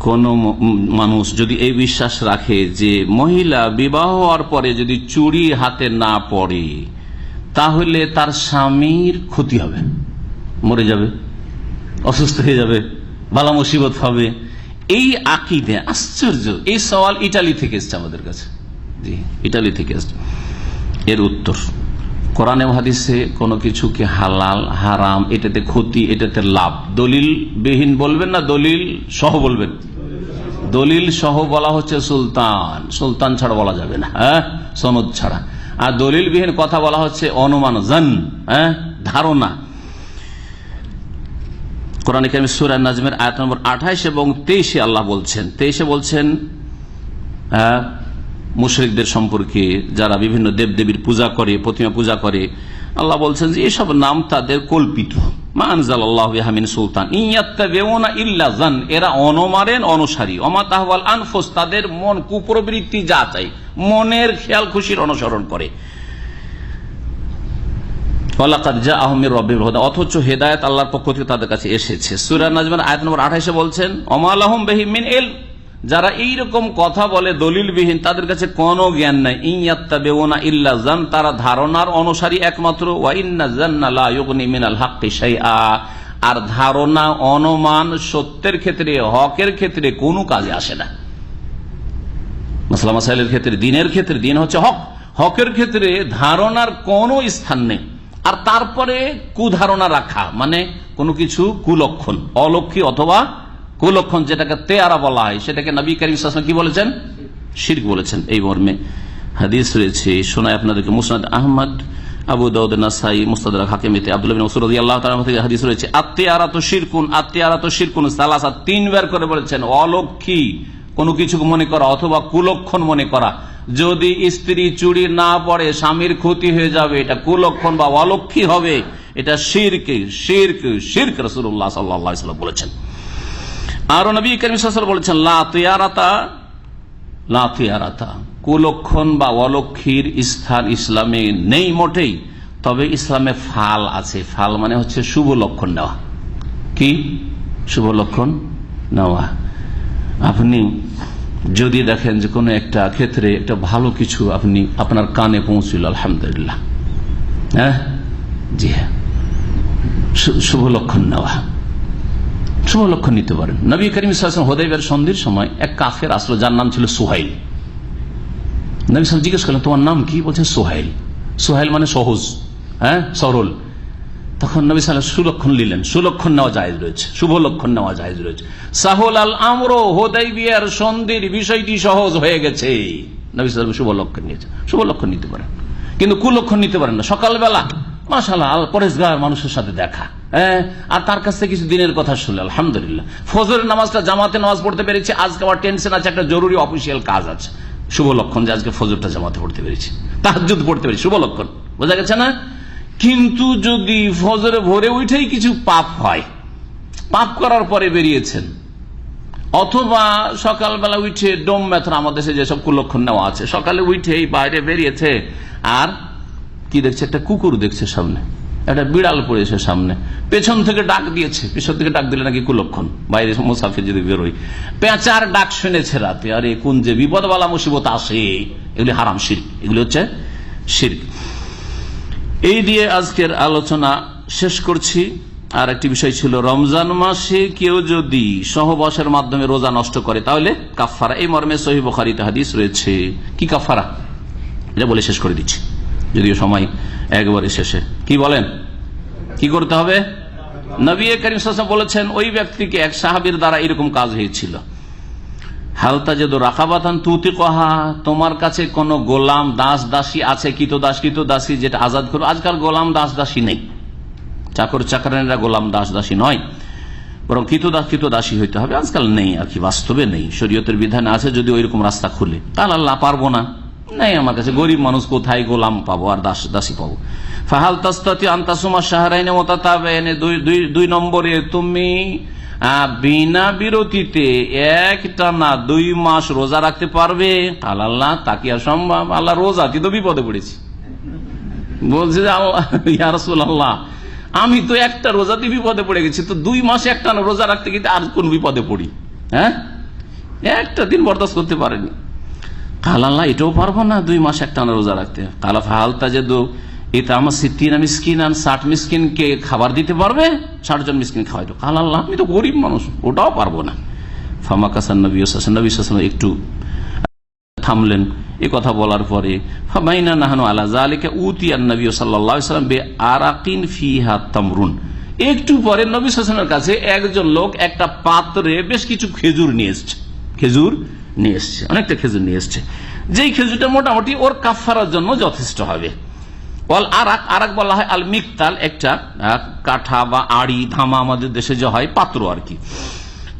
কোন মানুষ যদি এই বিশ্বাস রাখে যে মহিলা বিবাহ হওয়ার পরে যদি চুড়ি হাতে না পড়ে তাহলে তার স্বামীর ক্ষতি হবে, মরে যাবে, অসুস্থ হয়ে যাবে, বালা মুসিবত হবে, এই আকীদা, আশ্চর্য। এই সওয়াল ইটালি থেকে এসছে আমাদের কাছে, জি ইটালি থেকে এসছে। এর উত্তর, কোরআনে হাদিসে কোনো কিছুকে হালাল হারাম, এটাতে ক্ষতি এটাতে লাভ, দলিল বিহীন বলবেন না দলিল সহ বলবেন? দলিল সহ বলা হচ্ছে সুলতান, সুলতান ছাড়া বলা যাবে না, হ্যাঁ, সনদ ছাড়া। আর দলিল বিহীন কথা বলা হচ্ছে অনুমান, জান, হ্যাঁ, ধারণা। কোরআন কারীম সূরা নাজমের আয়াত নম্বর 28 এবং 23 আল্লাহ বলছেন, 23 বলছেন মুশরিকদের সম্পর্কে, যারা বিভিন্ন দেবদেবীর পূজা করে, প্রতিমা পূজা করে। আল্লাহ বলছেন যে এসব নাম তাদের কল্পিত, মা আনজালাল্লাহু বিহা মিন সুলতান ইন ইয়াত্তাবিউনা ইল্লা যান, এরা অনুমানের অনুসারী, ওমা তাহওয়াল আনফুস, তাদের মন কুপ্রবৃত্তি যা চাই মনের খেয়াল খুশির অনুসরণ করে। ওয়ালাকাদ জাআহুম মির রাব্বিহিম হুদা, অথচ হেদায়েত আল্লাহর পক্ষ থেকে তাদের কাছে এসেছে। সূরা নাজমের আয়াত নম্বর 28 বলছেন ওমা লাহুম বিহি মিন ইলম, যারা এইরকম কথা বলে দলিলবিহীন, তাদের কাছে কোনো জ্ঞান নাই। ইন ইয়াত্তাবিউনা ইল্লা যান, তারা ধারণার অনুসারী একমাত্র। ওয়া ইন্না যান্না লা ইউগনি মিনাল হাক্কি শাইআ, আর ধারণা অনুমান সত্যের ক্ষেত্রে, হকের ক্ষেত্রে কোনো কাজে আসে না। মাসলা মাসাইলের ক্ষেত্রে, দিনের ক্ষেত্রে, দিন হচ্ছে হক, হকের ক্ষেত্রে ধারণার কোনো স্থান নেই। আর তারপরে কুধারণা রাখা মানে কোনো কিছু কুলক্ষণ, অলক্ষী অথবা কুলক্ষণ, যেটাকে তেয়ারা বলা হয়, সেটাকে নবী করিম সাল্লাল্লাহু আলাইহি ওয়াসাল্লাম কি বলেছেন? শিরক বলেছেন। এই মর্মে হাদিস রয়েছে, শোনায় আপনাদেরকে। মুসনাদ আহমদ, আবু দাউদ, নাসাই, মুস্তাদরাক হাকিমিতে আব্দুল্লাহ বিন মাসউদ রাদিয়াল্লাহু তাআলা থেকে হাদিস রয়েছে, আত-তিয়ারাতু শিরকুন, আত-তিয়ারাতু শিরকুন সালাসা, 3 বার করে বলেছেন। অলক্ষী কোনো কিছু মনে করা অথবা কুলক্ষণ মনে করা, যদি স্ত্রী চুড়ি না পড়ে স্বামীর ক্ষতি হয়ে যাবে, এটা কুলক্ষণ বা অলক্ষী হবে, এটা শিরক, শিরক, শিরক রাসূলুল্লাহ সাল্লাল্লাহু আলাইহি ওয়াসাল্লাম বলেছেন। আর নবী করিম সাল্লাল্লাহু আলাইহি ওয়াসাল্লাম বলেছেন লা তিয়ারাতা, লা তিয়ারাতা, কুলক্ষণ বা অলক্ষীর স্থান ইসলামে নেই মোটেই। তবে ইসলামে ফাল আছে, ফাল মানে হচ্ছে শুভ লক্ষণ নেওয়া। কি শুভ লক্ষণ নেওয়া? আপনি যদি দেখেন যে কোনো একটা ক্ষেত্রে একটা ভালো কিছু আপনি আপনার কানে পৌঁছল, আলহামদুলিল্লাহ, হ্যাঁ, জি হ্যাঁ, শুভ লক্ষণ নেওয়া, শুভ লক্ষণ নিতে পারেন। নবী করিম সাল্লাল্লাহু আলাইহি ওয়াসাল্লাম হুদায়বিয়ার সন্ধির সময় এক কাফের আসলো, যার নাম ছিল সুহাইল। নবী সাল্লাল্লাহু আলাইহি ওয়াসাল্লাম জিজ্ঞেস করলেন তোমার নাম কি? বলছে সুহাইল। সুহাইল মানে সহজ, হ্যাঁ, সরল। তখন নবী সাল্লাল্লাহু আলাইহি ওয়াসাল্লাম সুলক্ষণ নিলেন, সুলক্ষণ নেওয়া জায়েজ রয়েছে, শুভ লক্ষণ নেওয়া জায়েজ রয়েছে। সাহুল আল আমরু, হুদায়বিয়ার সন্ধির বিষয়টি সহজ হয়ে গেছে। নবী সাল্লাল্লাহু আলাইহি ওয়াসাল্লাম শুভ লক্ষণ নিয়েছে, শুভ লক্ষণ নিতে পারেন, কিন্তু কুলক্ষণ নিতে পারেন না। সকালবেলা মাশাআল্লাহ পরেশগার মানুষের সাথে দেখা, হ্যাঁ, আর তার কাছ থেকে কিছু দিনের কথা শুনলে আলহামদুলিল্লাহ। ফজরের নামাজটা জামাতে নামাজ পড়তে পেরেছি, আজকে আমার টেনশন আছে, একটা জরুরি অফিসিয়াল কাজ আছে, শুভ লক্ষণ যে আজকে ফজরটা জামাতে পড়তে পেরেছি, তাহাজ্জুদ পড়তে পেরেছি, শুভ লক্ষণ। বোঝা গেছে না? কিন্তু যদি ফজরে ভোরে উঠেই কিছু পাপ হয়, পাপ করার পরে বেরিয়েছেন, অথবা সকালবেলা উঠে ডোম ব্যথা, আমাদের দেশে যেসব কুলক্ষণ নেওয়া আছে, সকালে উঠেই বাইরে বেরিয়েছে আর কি দেখছে? একটা কুকুর দেখছে সামনে, একটা বিড়াল পড়েছে সামনে, পেছন থেকে ডাক দিয়েছে। পেছন থেকে ডাক দিলে নাকি কুলক্ষণ, বাইরে মুসাফির যদি বেরোয়। পেঁচার ডাক শুনেছে রাতে, আরে কোন যে বিপদবালা মুসিবত আসে, এগুলি হারাম, শিরক, এগুলি হচ্ছে শিরক। এই দিয়ে আজকের আলোচনা শেষ করছি। আর একটি বিষয় ছিল, রমজান মাসে কেউ যদি সহবাসের মাধ্যমে রোজা নষ্ট করে তাহলে কাফারা। এই মর্মে সহিহ বুখারীতে হাদিস রয়েছে। কি কাফারা এটা বলে শেষ করে দিচ্ছি, যদিও সময় একবারে শেষে। কি বলেন, কি করতে হবে? নবী করিম সাল্লাল্লাহু আলাইহি ওয়াসাল্লাম বলেছেন, ওই ব্যক্তিকে, এক সাহাবীর দ্বারা এরকম কাজ হয়েছিল, হাল তাজিদু রাকাবাতান তুতিকুহা, তোমার কাছে কোন গোলাম দাস দাসী আছে, কৃতদাস কৃতদাসী, যেটা আজাদ করো। আজকাল গোলাম দাস দাসী নেই, চাকর চাকরানীরা গোলাম দাস দাসী নয়, বরং কৃতদাসী হইতে হবে। আজকাল নেই আর কি, বাস্তবে নেই, শরীয়তের বিধানে আছে, যদি ওইরকম রাস্তা খুলে। তাহলে আল্লাহ পারবো না, নাই আমার কাছে, গরিব মানুষ, কোথায় গোলাম পাবো আর দাসী পাবো। ফাহাল তাস্তাতি আন তাসুমা শাহরাইন মুতাতাবিআইন, 2 নম্বরে তুমি বিনা বিরতিতে একটানা 2 মাস রোজা রাখতে পারবে? আল্লাহ, তা কি আর সম্ভব? আল্লাহ, রোজাতে তো বিপদে পড়েছি। বলছে যে আল্লাহ, ইয়া রাসূলুল্লাহ, আমি তো একটা রোজাতে বিপদে পড়ে গেছি, তো 2 মাস একটানা রোজা রাখতে গিয়ে আর কোন বিপদে পড়ি? হ্যাঁ, একটা দিন বরদাস্ত করতে পারেনি। কাল আল্লাহ এটাও পারবো না 2 মাস একটানা রোজা রাখতে। কালা ফাহালতা যে এটা আমার 60 মিসকিন 60 মিসকিনকে খাবার দিতে পারবে, 60 জন মিসকিন খাওয়াইতো। কাল আল্লাহ আমি তো গরিব মানুষ, ওটাও পারবো না। ফামাকাসান নবী সাল্লাল্লাহু আলাইহি ওয়াসাল্লাম একটু থামলেন। এই কথা বলার পরে ফামাইনা নাহনু আলা যালিকা উতিয়ান নবী সাল্লাল্লাহু আলাইহি ওয়াসাল্লাম বিআরাকিন ফিহা তামরুন। একটু পরে নবী সাল্লাল্লাহু আলাইহি ওয়াসাল্লামের কাছে একজন লোক একটা পাত্রে বেশ কিছু খেজুর নিয়ে এসেছে, অনেকটা খেজুর নিয়ে এসছে, যেই খেজুরটা মোটামুটি ওর কাফারার জন্য যথেষ্ট হবে। আরাক বলা হয় আল মিকতাল, একটা কাঠা বা আড়ি ধামা আমাদের দেশে যে হয় পাত্র আর কি।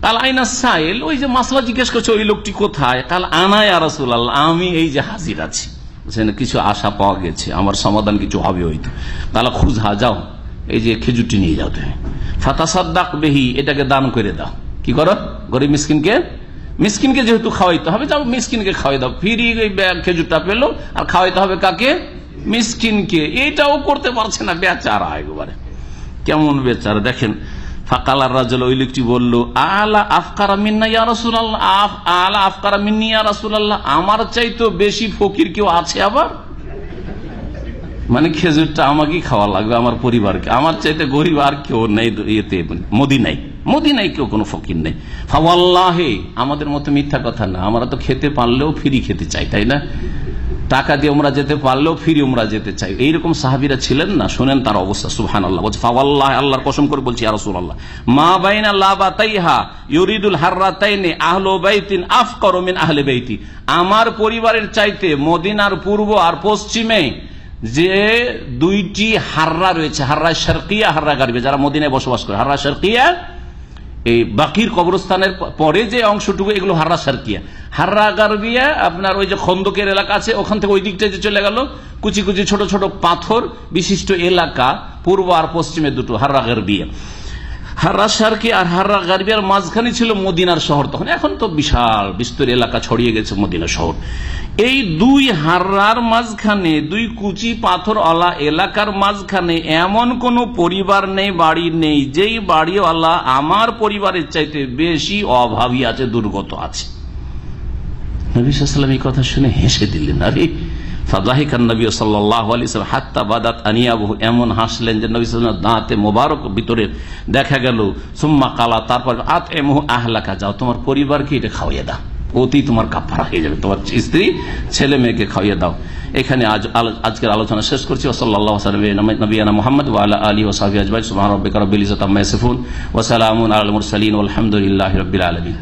কাল আইনা সাইল, ওই যে মাসলা জিজ্ঞেস করছে ওই লোকটি কোথায়? কাল আনা ইয়া রাসূলুল্লাহ, আমি এই যে হাজির আছি, কিছু আশা পাওয়া গেছে, আমার সমাধান কিছু হবে হয়তো। তাহলে খুঁজা যাও, এই যে খেজুরটি নিয়ে যাও তুমি, ফাতাসাদ্দাক বিহি, এটাকে দান করে দাও। কি করো? গরিব মিসকিনকে যেহেতু খাওয়াইতে হবে, যাও মিসকিনকে খাওয়াই দাও। ফিরি খেজুরটা পেলো, আর খাওয়াইতে হবে কাকে? মিসকিনকে। এইটাও করতে পারছে না, বেচারা একবারে, কেমন বেচারা দেখেন। ফাকালার রাজুল, ওই লোকটি বললো, আলা আফকারা মিন্না ইয়া রাসূলুল্লাহ, আলা আফকারা মিন্নি ইয়া রাসূলুল্লাহ, আমার চাইতো বেশি ফকির কেউ আছে আবার? মানে খেজুরটা আমাকেই খাওয়া লাগবে, আমার পরিবারকে, আমার চাইতে গরিব আর কেউ নেই ইয়েতে, মদিনায় কেউ কোনো ফকির নেই। ফাওয়াল্লাহি, আমাদের মতো মিথ্যা কথা না, আমরা তো খেতে পারলেও ফ্রি খেতে চাই, তাই না? টাকা দিয়ে উমরা যেতে পারলেও ফ্রি উমরা যেতে চাই। এইরকম সাহাবীরা ছিলেন না? শুনেন তার অবস্থা, সুবহানাল্লাহ। বলছে ফাওয়াল্লাহি, আল্লাহর কসম করে বলছি ইয়া রাসূলুল্লাহ, মা বাইনা লাবাতাইহা ইউরিদুল হাররাতাইনি আহলু বাইতিন আফকারু মিন আহলি বাইতি, আমার পরিবারের চাইতে মদিনার পূর্ব আর পশ্চিমে যে 2টি হাররা রয়েছে, হাররা শারকিয়া, হাররা গারবিয়া, যারা মদিনায় বসবাস করে, হাররা শারকিয়া এই বাকির কবরস্থানের পরে যে অংশটুকু, এগুলো হাররা শারকিয়া। হাররা গারবিয়া আপনার ওই যে খন্দকের এলাকা আছে, ওখান থেকে ওই দিকটা যে চলে গেল, কুচি কুচি ছোট ছোট পাথর বিশিষ্ট এলাকা, পূর্ব আর পশ্চিমে দুটো হাররা গারবিয়া। হাররা শারকি আর হাররা গারবিয়ার মাঝখানে ছিল মদিনার শহর তখন, এখন তো বিশাল বিস্তর এলাকা ছড়িয়ে গেছে মদিনা শহর। এই 2 হাররার মাঝখানে, 2 কুচি পাথরওয়ালা এলাকার মাঝখানে এমন কোন পরিবার নেই, বাড়ি নেই, যেই বাড়িওয়ালা আমার পরিবারের চাইতে বেশি অভাবী আছে, দুর্গত আছে। নবী সাল্লাল্লাহু আলাইহি ওয়াসাল্লাম এই কথা শুনে হেসে দিলেন। আরে ফাযাহিকান নবী সাল্লাল্লাহু আলাইহি ওয়াসাল্লাম হাত্তা বাদাত আনিয়াবহু, এমন হাসলেন যে নবী সাল্লাল্লাহু আলাইহি ওয়াসাল্লাম দাঁতে মোবারক ভিতরে দেখা গেল। সুম্মা কালা, তারপর আতইমহু আহলাকা, যাও তোমার পরিবারকে এটা খাওয়িয়ে দাও, ওতেই তোমার কাফারা হয়ে যাবে, তোমার স্ত্রী ছেলে মেয়েকে খাওয়িয়ে দাও। এখানে আজকের আলোচনা শেষ করছি। সাল্লাল্লাহু আলাইহি নবিয়ানা মুহাম্মদ ওয়া আলা আলিহি ওয়া সাহবিহি আজমাইন। সুবহান রাব্বিকা রাব্বিল ইজ্জাতি আম্মা ইয়াসিফুন ওয়া সালামুন আলাল মুরসালিন ওয়ালহামদুলিল্লাহি রাব্বিল আলামিন।